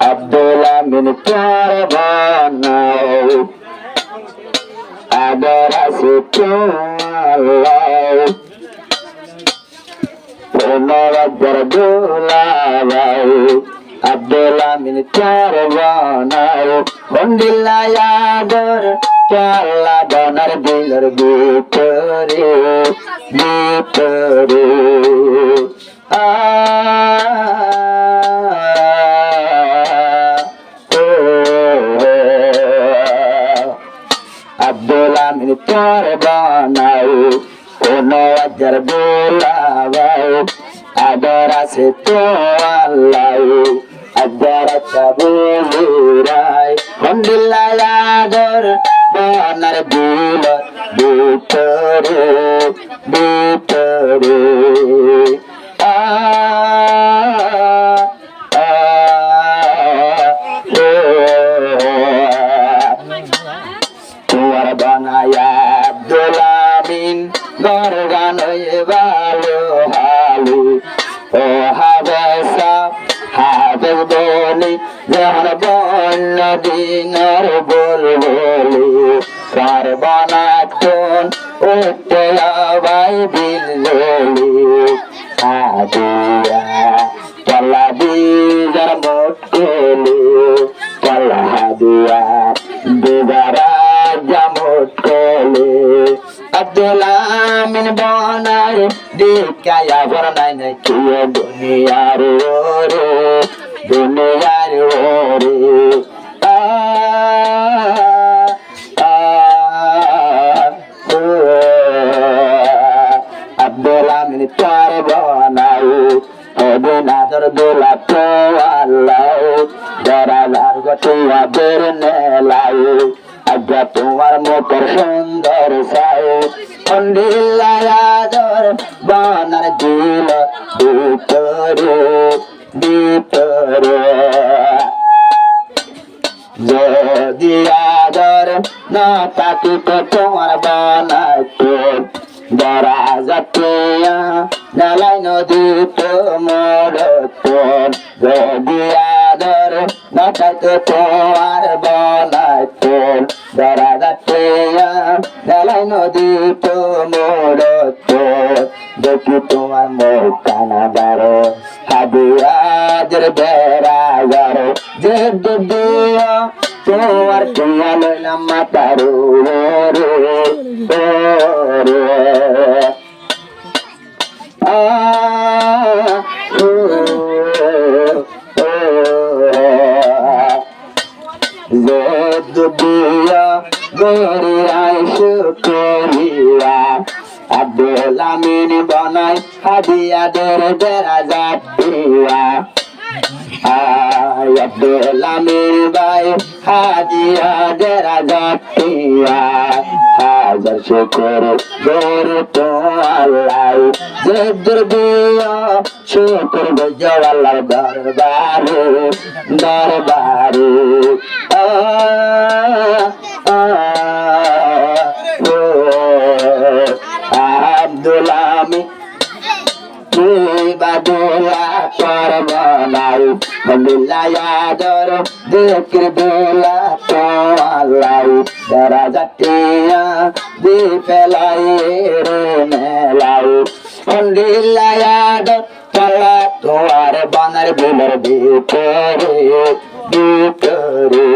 আব্দুল আমিন তোর বানাও আদর আছে তোমার নবাজার দোলাও আব্দুল আমিন তোর বানাও হন্ডিল্লায় আদর চাল্লা বনার দিলর ভিতরে ভিতরে আব্দুল আমিন তোর বানাও কোন আজার বোলাও আদর আছে তো আল্লাহ আদর চাবুরাই হন্ডিল্লায় আদর বনার দিল ভিতরে ভিতরে তোমার বানায়া আব্দুল আমিন গরগান ভালো হালু ও হাবেসা হাবেস বলি যখন বন্য দিনার বল বলি কার বানাতন উঠতে আবাই বিল্লি হাদিয়া চলা দিজার মোটকেলি চলা হাদিয়া দিজারা জামোটকেলি আব্দুল আমিন বনার দিকায়া বরনাই না কিয়ে দুনিয়ার ওরে দুনিয়ার ওরে আব্দুল আমিন তোর বানাও ওদিন আদর দোলা তো আল্লাহ দরাজার গটিয়া বের নেলাও আজ্ঞা তোমার মুখের সুন্দর সাই হন্ডিল্লায় আদর বানার দিল ভিতরে ভিতরে যদি আদর না থাকিত তোমার বানাইতো দরাজাতে নালাই নদী তো মরতন যদি আদর না থাকিত তোমার বানাইতো দরাজাতে নালাই নদী তো মরতন দেখি তোমার মুখ কানা বারো হাদিয়াদের বেড়া গারো যে দিদিয়া তোমার কিয়া লইলাম মাতারো রে রে যে দিদিয়া গরি রাই শুকরিয়া আব্দুল আমিন বনাই হাদিয়াদের বেড়া জাতিয়া আব্দুল আমিন ভাই হাদিয়াদের জাতিয়া হাজার শুকর গর তো আল্লাহ যে দুর্বিয়া শুকর গজওয়ালার দরবারে দরবারে আব্দুল আমিন বাদুলা তোর বানাও হন্ডিল্লায় আদর দেখর বেলা তো আল্লাহ দরাজাটিয়া দি পেলাই রে মেলাও হন্ডিল্লায় আদর চলা তোমার বানার বিলের ভিতরে ভিতরে